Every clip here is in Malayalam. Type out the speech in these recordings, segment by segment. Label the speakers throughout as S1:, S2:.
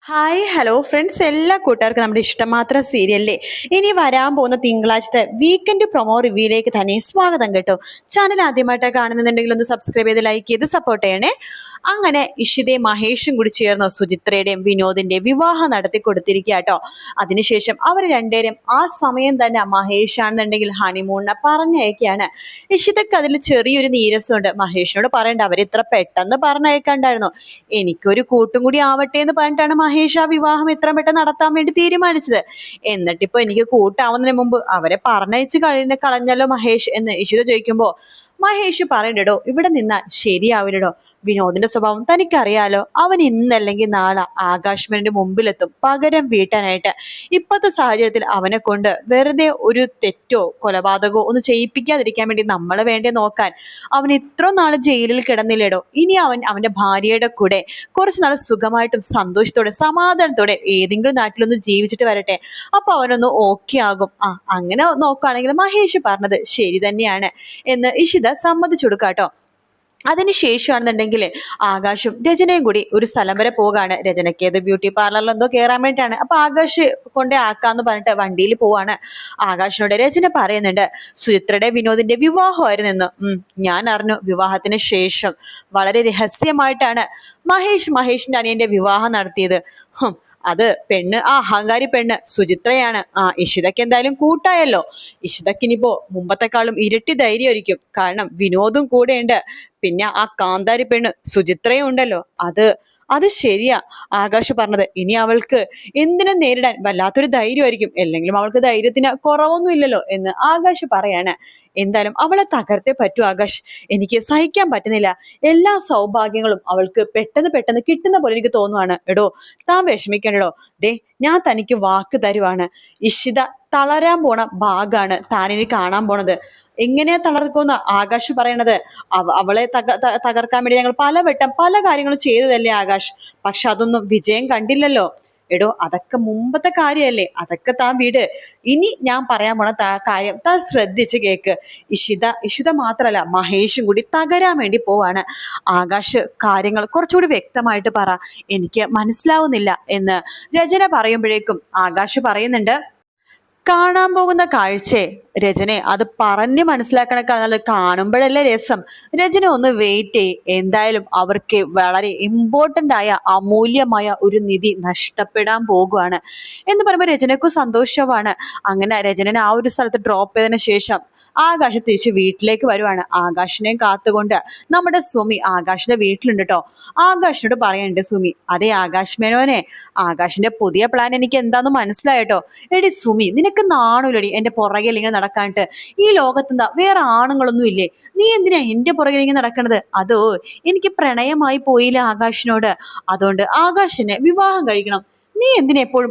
S1: ഹായ് ഹലോ ഫ്രണ്ട്സ്, എല്ലാ കൂട്ടുകാർക്കും നമ്മുടെ ഇഷ്ടമാത്രം സീരിയലിലെ ഇനി വരാൻ പോകുന്ന തിങ്കളാഴ്ചത്തെ വീക്കെൻഡ് പ്രൊമോ റിവ്യൂയിലേക്ക് തന്നെ സ്വാഗതം കേട്ടോ. ചാനൽ ആദ്യമായിട്ടാണ് കാണുന്നുണ്ടെങ്കിൽ ഒന്ന് സബ്സ്ക്രൈബ് ചെയ്ത് ലൈക്ക് ചെയ്ത് സപ്പോർട്ട് ചെയ്യണേ. അങ്ങനെ ഇഷിതയും മഹേഷും കൂടി ചേർന്ന് സുചിത്രയുടെയും വിനോദിന്റെയും വിവാഹം നടത്തി കൊടുത്തിരിക്കുക കേട്ടോ. അതിനുശേഷം അവർ രണ്ടുപേരും ആ സമയം തന്നെ മഹേഷ് ആണെന്നുണ്ടെങ്കിൽ ഹണിമൂണിനെ പറഞ്ഞയക്കുകയാണ്. ഇഷിതക്ക് അതിൽ ചെറിയൊരു നീരസമുണ്ട്. മഹേഷിനോട് പറയണ്ട, അവർ ഇത്ര പെട്ടെന്ന് പറഞ്ഞയക്കണ്ടായിരുന്നു, എനിക്കൊരു കൂട്ടും കൂടി ആവട്ടെ എന്ന് പറഞ്ഞിട്ടാണ് മഹേഷ് ആ വിവാഹം എത്ര പെട്ടെന്ന് നടത്താൻ വേണ്ടി തീരുമാനിച്ചത്. എന്നിട്ടിപ്പോ എനിക്ക് കൂട്ടാവുന്നതിന് മുമ്പ് അവരെ പറഞ്ഞയച്ച് കളഞ്ഞല്ലോ മഹേഷ് എന്ന് ഇഷിത ചോദിക്കുമ്പോ മഹേഷ് പറയണ്ടോ, ഇവിടെ നിന്നാൽ ശരിയാവില്ലടോ. വിനോദിന്റെ സ്വഭാവം തനിക്കറിയാലോ. അവൻ ഇന്നല്ലെങ്കിൽ നാളെ ആകാശ്മരന്റെ മുമ്പിലെത്തും പകരം വീട്ടാനായിട്ട്. ഇപ്പോഴത്തെ സാഹചര്യത്തിൽ അവനെ കൊണ്ട് വെറുതെ ഒരു തെറ്റോ കൊലപാതകമോ ഒന്ന് ചെയ്യിപ്പിക്കാതിരിക്കാൻ വേണ്ടി നമ്മളെ വേണ്ടേ നോക്കാൻ. അവൻ ഇത്ര നാള് ജയിലിൽ കിടന്നില്ലേടോ. ഇനി അവന്റെ ഭാര്യയുടെ കൂടെ കുറച്ച് നാൾ സുഖമായിട്ടും സന്തോഷത്തോടെ സമാധാനത്തോടെ ഏതെങ്കിലും നാട്ടിലൊന്ന് ജീവിച്ചിട്ട് വരട്ടെ. അപ്പൊ അവനൊന്ന് ഓക്കെ ആകും. അങ്ങനെ നോക്കുകയാണെങ്കിൽ മഹേഷ് പറഞ്ഞത് ശരി തന്നെയാണ് എന്ന് ഇഷിത സമ്മതിച്ചു കൊടുക്കാട്ടോ. അതിനുശേഷമാണെന്നുണ്ടെങ്കിൽ ആകാശും രചനയും കൂടി ഒരു സ്ഥലം വരെ പോകാണ്. രചനയ്ക്ക് ഏത് ബ്യൂട്ടി പാർലറിൽ എന്തോ കയറാൻ വേണ്ടിയിട്ടാണ്. അപ്പൊ ആകാശ് കൊണ്ടേ ആക്കാന്ന് പറഞ്ഞിട്ട് വണ്ടിയിൽ പോവാണ്. ആകാശിനോട് രചന പറയുന്നുണ്ട്, സുചിത്രയുടെ വിനോദിന്റെ വിവാഹമായിരുന്നു. ഞാൻ അറിഞ്ഞു. വിവാഹത്തിന് ശേഷം വളരെ രഹസ്യമായിട്ടാണ് മഹേഷിന്റെ അനിയന്റെ വിവാഹം നടത്തിയത്. അത് പെണ്ണ്, അഹങ്കാരി പെണ്ണ് സുചിത്രയാണ്. ഇഷിതയ്ക്ക് എന്തായാലും കൂട്ടായല്ലോ. ഇഷിതയ്ക്കിനിപ്പോ മുമ്പത്തെക്കാളും ഇരട്ടി ധൈര്യമായിരിക്കും. കാരണം വിനോദും കൂടെയുണ്ട്. പിന്നെ ആ കാന്താരി പെണ്ണ് സുചിത്രയും ഉണ്ടല്ലോ. അത് ശരിയാ ആകാശ് പറഞ്ഞത്. ഇനി അവൾക്ക് എന്തിനും നേരിടാൻ വല്ലാത്തൊരു ധൈര്യമായിരിക്കും. അല്ലെങ്കിലും അവൾക്ക് ധൈര്യത്തിന് കുറവൊന്നും ഇല്ലല്ലോ എന്ന് ആകാശ് പറയാണ്. എന്തായാലും അവളെ തകർത്തേ പറ്റൂ ആകാശ്. എനിക്ക് സഹിക്കാൻ പറ്റുന്നില്ല. എല്ലാ സൗഭാഗ്യങ്ങളും അവൾക്ക് പെട്ടെന്ന് കിട്ടുന്ന പോലെ എനിക്ക് തോന്നുവാണ്. എടോ, താൻ വിഷമിക്കണ്ടോ. ദേ, ഞാൻ തനിക്ക് വാക്ക് തരുവാണ്. ഇഷിത തളരാൻ പോണ ഭാഗാണ് താനിനി കാണാൻ പോണത്. എങ്ങനെയാ തളർക്കുന്ന ആകാശ് പറയണത്. അവളെ തകർക്കാൻ വേണ്ടി ഞങ്ങൾ പലവട്ടം പല കാര്യങ്ങളും ചെയ്തതല്ലേ ആകാശ്. പക്ഷെ അതൊന്നും വിജയം കണ്ടില്ലല്ലോ. എടോ, അതൊക്കെ മുമ്പത്തെ കാര്യമല്ലേ. അതൊക്കെ താൻ വീട്. ഇനി ഞാൻ പറയാൻ പോണ കാര്യം താൻ ശ്രദ്ധിച്ച് കേക്ക്. ഇഷിത മാത്രല്ല, മഹേഷും കൂടി തകരാൻ വേണ്ടി പോവാണ്. ആകാശ് കാര്യങ്ങൾ കുറച്ചുകൂടി വ്യക്തമായിട്ട് പറ, എനിക്ക് മനസ്സിലാവുന്നില്ല എന്ന് രചന പറയുമ്പോഴേക്കും ആകാശ് പറയുന്നുണ്ട്, കാണാൻ പോകുന്ന കാഴ്ചയെ രചനെ അത് പറഞ്ഞ് മനസ്സിലാക്കണേക്കാൾ കാണുമ്പോഴല്ലേ രസം. രചന ഒന്ന് വെയിറ്റ് ചെയ്യ്. എന്തായാലും അവർക്ക് വളരെ ഇമ്പോർട്ടന്റ് ആയ അമൂല്യമായ ഒരു നിധി നഷ്ടപ്പെടാൻ പോകുവാണ് എന്ന് പറയുമ്പോൾ രചനക്കും സന്തോഷമാണ്. അങ്ങനെ രചനനെ ആ ഒരു സ്ഥലത്ത് ഡ്രോപ്പ് ചെയ്തതിനു ശേഷം ആകാശ് തിരിച്ച് വീട്ടിലേക്ക് വരുവാണ്. ആകാശിനെയും കാത്തുകൊണ്ട് നമ്മുടെ സുമി ആകാശിന്റെ വീട്ടിലുണ്ട് കേട്ടോ. ആകാശിനോട് പറയുന്നുണ്ട് സുമി, അതെ ആകാശ് മേനോനെ, ആകാശിന്റെ പുതിയ പ്ലാൻ എനിക്ക് എന്താന്ന് മനസ്സിലായിട്ടോ. എടി സുമി, നിനക്ക് നാണൂലടി എന്റെ പുറകിൽ ഇങ്ങനെ നടക്കാനിട്ട്. ഈ ലോകത്തെന്താ വേറെ ആണുങ്ങളൊന്നും ഇല്ലേ? നീ എന്തിനാ എന്റെ പുറകിൽ ഇങ്ങനെ നടക്കണത്? അതോ എനിക്ക് പ്രണയമായി പോയില്ല ആകാശിനോട്. അതുകൊണ്ട് ആകാശിനെ വിവാഹം കഴിക്കണം. നീ എന്തിനാ എപ്പോഴും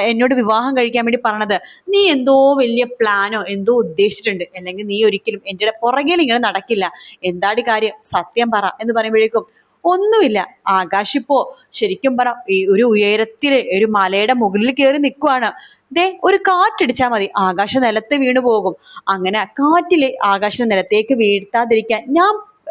S1: എന്നോട് വിവാഹം കഴിക്കാൻ വേണ്ടി പറഞ്ഞത്? നീ എന്തോ വലിയ പ്ലാനോ എന്തോ ഉദ്ദേശിച്ചിട്ടുണ്ട്. അല്ലെങ്കിൽ നീ ഒരിക്കലും എൻ്റെ പുറകിൽ ഇങ്ങനെ നടക്കില്ല. എന്താടി കാര്യം, സത്യം പറ എന്ന് പറയുമ്പോഴേക്കും ഒന്നുമില്ല. ആകാശ് ഇപ്പോ ശരിക്കും പറ ഈ ഒരു ഉയരത്തില് ഒരു മലയുടെ മുകളിൽ കയറി നിൽക്കുവാണ്. ദേ, ഒരു കാറ്റടിച്ചാൽ മതി ആകാശം നിലത്ത് വീണു പോകും. അങ്ങനെ കാറ്റില് ആകാശം നിലത്തേക്ക് വീഴ്ത്താതിരിക്കാൻ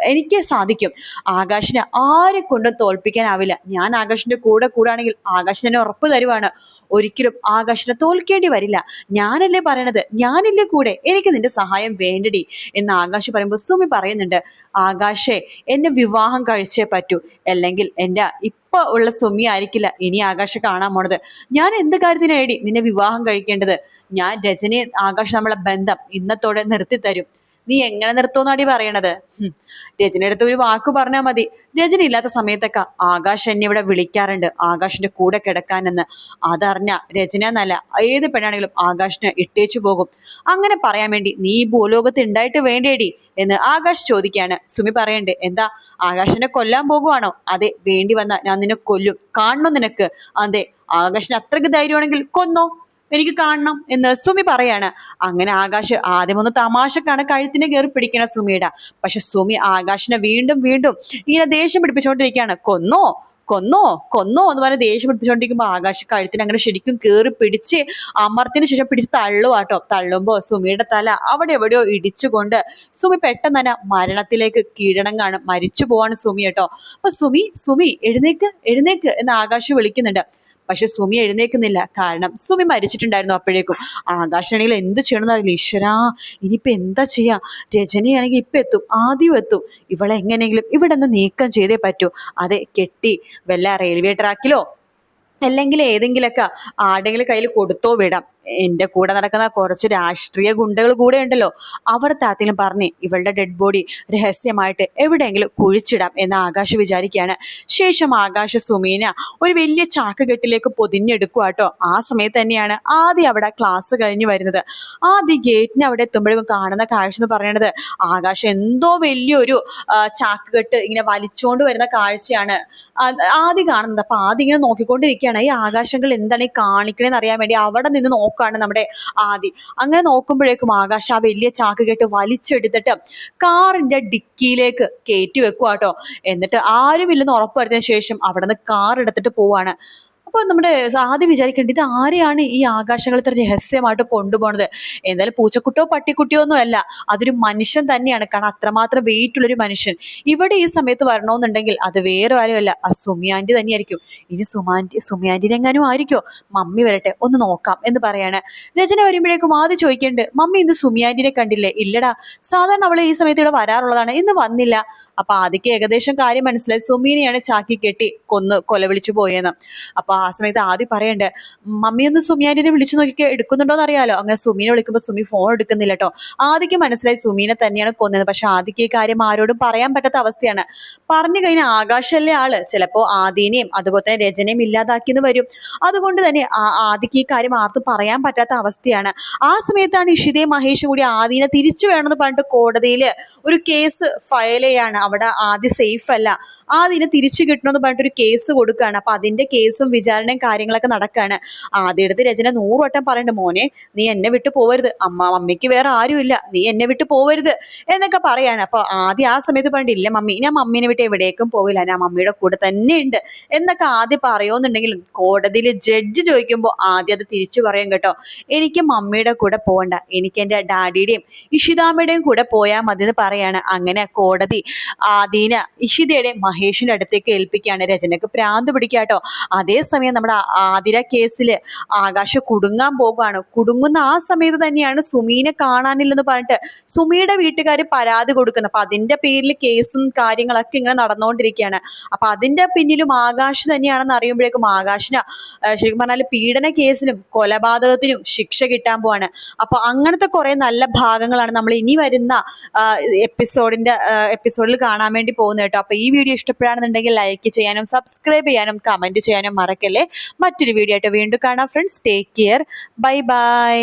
S1: എനിക്ക് സാധിക്കും. ആകാശിനെ ആരെ കൊണ്ടും തോൽപ്പിക്കാനാവില്ല. ഞാൻ ആകാശിന്റെ കൂടെ കൂടാണെങ്കിൽ ആകാശിനെ ഉറപ്പ് തരുവാണ്, ഒരിക്കലും ആകാശിനെ തോൽക്കേണ്ടി വരില്ല. ഞാനല്ലേ പറയണത്, ഞാനില്ലേ കൂടെ, എനിക്ക് നിന്റെ സഹായം വേണ്ടടി എന്ന് ആകാശ് പറയുമ്പോൾ സുമി പറയുന്നുണ്ട്, ആകാശേ എന്നെ വിവാഹം കഴിച്ചേ പറ്റൂ. അല്ലെങ്കിൽ എൻ്റെ ഇപ്പൊ ഉള്ള സുമി ആയിരിക്കില്ല ഇനി ആകാശ് കാണാൻ പോണത്. ഞാൻ എന്ത് കാര്യത്തിനാടി നിന്നെ വിവാഹം കഴിക്കേണ്ടത്? ഞാൻ രജനി ആകാശ് നമ്മളെ ബന്ധം ഇന്നത്തോടെ നിർത്തി തരും. നീ എങ്ങനെ നിർത്തുമെന്നാടി പറയണത്? രജനിയുടെ അടുത്ത് ഒരു വാക്ക് പറഞ്ഞാൽ മതി. രജനി ഇല്ലാത്ത സമയത്തൊക്കെ ആകാശ് എന്നെ ഇവിടെ വിളിക്കാറുണ്ട് ആകാശിന്റെ കൂടെ കിടക്കാനെന്ന്. അതറിഞ്ഞ രചന എന്നല്ല ഏത് പെണ്ണാണെങ്കിലും ആകാശിനെ ഇട്ടേച്ചു പോകും. അങ്ങനെ പറയാൻ വേണ്ടി നീ ഭൂലോകത്ത് ഉണ്ടായിട്ട് വേണ്ടേടി എന്ന് ആകാശ് ചോദിക്കാണ്. സുമി പറയണ്ടേ, എന്താ ആകാശിനെ കൊല്ലാൻ പോകുവാണോ? അതെ, വേണ്ടി വന്നാൽ ഞാൻ നിന്നെ കൊല്ലും. കാണണം നിനക്ക്? അതെ, ആകാശിന് അത്രയ്ക്ക് ധൈര്യമാണെങ്കിൽ കൊന്നോ, എനിക്ക് കാണണം എന്ന് സുമി പറയാണ്. അങ്ങനെ ആകാശ് ആദ്യമൊന്ന് തമാശക്കാണ് കഴുത്തിനെ കയറി പിടിക്കണ സുമിയുടെ. പക്ഷെ സുമി ആകാശിനെ വീണ്ടും ഇങ്ങനെ ദേഷ്യം പിടിപ്പിച്ചുകൊണ്ടിരിക്കുകയാണ്. കൊന്നോ കൊന്നോ കൊന്നോ എന്ന് പറഞ്ഞ് ദേഷ്യം പിടിപ്പിച്ചോണ്ടിരിക്കുമ്പോ ആകാശ് കഴുത്തിന് അങ്ങനെ ശരിക്കും കേറി പിടിച്ച് അമർത്തിന് ശേഷം പിടിച്ച് തള്ളുവാട്ടോ. തള്ളുമ്പോ സുമിയുടെ തല അവിടെ എവിടെയോ ഇടിച്ചുകൊണ്ട് സുമി പെട്ടെന്ന് തന്നെ മരണത്തിലേക്ക് കീഴടങ്ങാണ്. മരിച്ചു പോവാണ് സുമി കേട്ടോ. അപ്പൊ സുമി സുമി എഴുന്നേക്ക് എഴുന്നേക്ക് എന്ന് ആകാശ് വിളിക്കുന്നുണ്ട്. പക്ഷെ സുമി എഴുന്നേക്കുന്നില്ല. കാരണം സുമി മരിച്ചിട്ടുണ്ടായിരുന്നു അപ്പോഴേക്കും. ആകാശാണെങ്കിൽ എന്ത് ചെയ്യണമെന്ന് അറിയില്ല. ഈശ്വരാ, ഇനിയിപ്പൊ എന്താ ചെയ്യാ? രജനിയാണെങ്കിൽ ഇപ്പൊ എത്തും, ആദ്യം എത്തും. ഇവളെ എങ്ങനെയെങ്കിലും ഇവിടെ നിന്ന് നീക്കം ചെയ്തേ പറ്റൂ. അതെ, കെട്ടി വല്ല റെയിൽവേ ട്രാക്കിലോ അല്ലെങ്കിൽ ഏതെങ്കിലൊക്കെ ആരുടെങ്കിലും കയ്യിൽ കൊടുത്തോ വിടാം. എന്റെ കൂടെ നടക്കുന്ന കുറച്ച് രാഷ്ട്രീയ ഗുണ്ടകൾ കൂടെ ഉണ്ടല്ലോ, അവർ താത്തിലും പറഞ്ഞ് ഇവളുടെ ഡെഡ് ബോഡി രഹസ്യമായിട്ട് എവിടെയെങ്കിലും കുഴിച്ചിടാം എന്ന് ആകാശ് വിചാരിക്കുകയാണ്. ശേഷം ആകാശ് സുമീന ഒരു വലിയ ചാക്കുകെട്ടിലേക്ക് പൊതിഞ്ഞെടുക്കുക കേട്ടോ. ആ സമയത്ത് തന്നെയാണ് ആദ്യം അവിടെ ക്ലാസ് കഴിഞ്ഞ് വരുന്നത്. ആദ്യം ഗേറ്റിന് അവിടെ എത്തുമ്പോഴേക്കും കാണുന്ന കാഴ്ച എന്ന് പറയുന്നത് ആകാശ് എന്തോ വലിയൊരു ചാക്കുകെട്ട് ഇങ്ങനെ വലിച്ചുകൊണ്ട് വരുന്ന കാഴ്ചയാണ് ആദ്യം കാണുന്നത്. അപ്പൊ ആദ്യം ഇങ്ങനെ നോക്കിക്കൊണ്ടിരിക്കുകയാണ് ഈ ആകാശങ്ങൾ എന്താണ് ഈ കാണിക്കണേന്ന് അറിയാൻ വേണ്ടി അവിടെ നിന്ന് നോക്കാണ് നമ്മുടെ ആദി. അങ്ങനെ നോക്കുമ്പോഴേക്കും ആകാശ് ആ വലിയ ചാക്ക് കെട്ട് വലിച്ചെടുത്തിട്ട് കാറിന്റെ ഡിക്കിയിലേക്ക് കയറ്റി വെക്കുക കേട്ടോ. എന്നിട്ട് ആരുമില്ലെന്ന് ഉറപ്പുവരുത്തിയതിനു ശേഷം അവിടെ നിന്ന് കാർ എടുത്തിട്ട് പോവാണ്. അപ്പൊ നമ്മുടെ ആദ്യം വിചാരിക്കേണ്ടത് ഇത് ആരെയാണ് ഈ ആകാശങ്ങൾ ഇത്ര രഹസ്യമായിട്ട് കൊണ്ടുപോകുന്നത്? എന്തായാലും പൂച്ചക്കുട്ടിയോ പട്ടിക്കുട്ടിയോ ഒന്നും അല്ല, അതൊരു മനുഷ്യൻ തന്നെയാണ്. കാരണം അത്രമാത്രം വെയിറ്റ് ഉള്ളൊരു മനുഷ്യൻ ഇവിടെ ഈ സമയത്ത് വരണമെന്നുണ്ടെങ്കിൽ അത് വേറെ ആരുമല്ല, ആ സുമി ആന്റി തന്നെയായിരിക്കും. ഇനി സുമി എങ്ങാനും ആയിരിക്കോ? മമ്മി വരട്ടെ ഒന്ന് നോക്കാം എന്ന് പറയാണ്. രചന വരുമ്പോഴേക്കും ആദ്യം ചോദിക്കേണ്ടത്, മമ്മി ഇന്ന് സുമി ആന്റിനെ കണ്ടില്ലേ? ഇല്ലടാ, സാധാരണ അവള് ഈ സമയത്ത് ഇവിടെ വരാറുള്ളതാണ്, ഇന്ന് വന്നില്ല. അപ്പൊ ആദ്യക്ക് ഏകദേശം കാര്യം മനസ്സിലായി, സുമീനെയാണ് ചാക്കി കെട്ടി കൊല വിളിച്ചു പോയെന്ന്. അപ്പൊ ആ സമയത്ത് ആദ്യം പറയണ്ടേ, മമ്മി ഒന്ന് സുമിയാന്റിനെ വിളിച്ചു നോക്കി എടുക്കുന്നുണ്ടോന്ന് അറിയാലോ. അങ്ങനെ സുമീനെ വിളിക്കുമ്പോ സുമി ഫോൺ എടുക്കുന്നില്ല കേട്ടോ. ആദ്യക്ക് മനസ്സിലായി സുമീനെ തന്നെയാണ് കൊന്നത്. പക്ഷെ ആദ്യക്ക് ഈ കാര്യം ആരോടും പറയാൻ പറ്റാത്ത അവസ്ഥയാണ്. പറഞ്ഞു കഴിഞ്ഞാൽ ആകാശല്ലേ ആള്, ചിലപ്പോ ആദീനെയും അതുപോലെ തന്നെ രചനയും ഇല്ലാതാക്കിയെന്ന് വരും. അതുകൊണ്ട് തന്നെ ആദ്യക്ക് ഈ കാര്യം ആർക്കും പറയാൻ പറ്റാത്ത അവസ്ഥയാണ്. ആ സമയത്താണ് ഇഷിതയും മഹേഷും കൂടി ആദീനെ തിരിച്ചു വേണമെന്ന് പറഞ്ഞിട്ട് കോടതിയില് ഒരു കേസ് ഫയൽ ചെയ്യാണ്. അവിടെ ആദ്യം സേഫ് അല്ല, ആദ്യം തിരിച്ചു കിട്ടണമെന്ന് പറഞ്ഞിട്ട് ഒരു കേസ് കൊടുക്കുകയാണ്. അപ്പൊ അതിന്റെ കേസും വിചാരണയും കാര്യങ്ങളൊക്കെ നടക്കുകയാണ്. ആദ്യം എടുത്ത് രചന 100 വട്ടം പറയണ്ട, മോനെ നീ എന്നെ വിട്ടു പോവരുത്, മമ്മിക്ക് വേറെ ആരുമില്ല, നീ എന്നെ വിട്ടു പോവരുത് എന്നൊക്കെ പറയാണ്. അപ്പൊ ആദ്യം ആ സമയത്ത് പറഞ്ഞില്ല, മമ്മി ഞാൻ മമ്മീനെ വിട്ട് എവിടേക്കും പോവില്ല, ഞാൻ മമ്മിയുടെ കൂടെ തന്നെ ഉണ്ട് എന്നൊക്കെ ആദ്യം പറയുമെന്നുണ്ടെങ്കിലും കോടതിയിൽ ജഡ്ജി ചോദിക്കുമ്പോൾ ആദ്യം അത് തിരിച്ചു പറയും കേട്ടോ. എനിക്ക് മമ്മിയുടെ കൂടെ പോകണ്ട, എനിക്ക് എന്റെ ഡാഡിയുടെയും ഇഷിതാമ്മയുടെയും കൂടെ പോയാൽ മതി എന്ന് പറയാണ്. അങ്ങനെ കോടതി ആദീന ഇഷിതയുടെയും മഹേഷിന്റെ അടുത്തേക്ക് ഏൽപ്പിക്കുകയാണ്. രചനക്ക് പ്രാന്ത് പിടിക്കാട്ടോ. അതേസമയം നമ്മുടെ ആതിര കേസില് ആകാശ് കുടുങ്ങാൻ പോകുകയാണ്. കുടുങ്ങുന്ന ആ സമയത്ത് തന്നെയാണ് സുമീനെ കാണാനില്ലെന്ന് പറഞ്ഞിട്ട് സുമിയുടെ വീട്ടുകാർ പരാതി കൊടുക്കുന്നത്. അപ്പൊ അതിന്റെ പേരിൽ കേസും കാര്യങ്ങളൊക്കെ ഇങ്ങനെ നടന്നുകൊണ്ടിരിക്കുകയാണ്. അപ്പൊ അതിന്റെ പിന്നിലും ആകാശ് തന്നെയാണെന്ന് അറിയുമ്പോഴേക്കും ആകാശിന് ശരിക്കും പറഞ്ഞാൽ പീഡന കേസിലും കൊലപാതകത്തിനും ശിക്ഷ കിട്ടാൻ പോവാണ്. അപ്പൊ അങ്ങനത്തെ കുറെ നല്ല ഭാഗങ്ങളാണ് നമ്മൾ ഇനി വരുന്ന എപ്പിസോഡിൽ കാണാൻ വേണ്ടി പോകുന്നത് കേട്ടോ. അപ്പൊ ഈ വീഡിയോ ഇഷ്ടപ്പെടുകയാണെന്നുണ്ടെങ്കിൽ ലൈക്ക് ചെയ്യാനും സബ്സ്ക്രൈബ് ചെയ്യാനും കമന്റ് ചെയ്യാനും മറക്കല്ലേ. മറ്റൊരു വീഡിയോ ആയിട്ട് വീണ്ടും കാണാം friends. Take care, bye bye.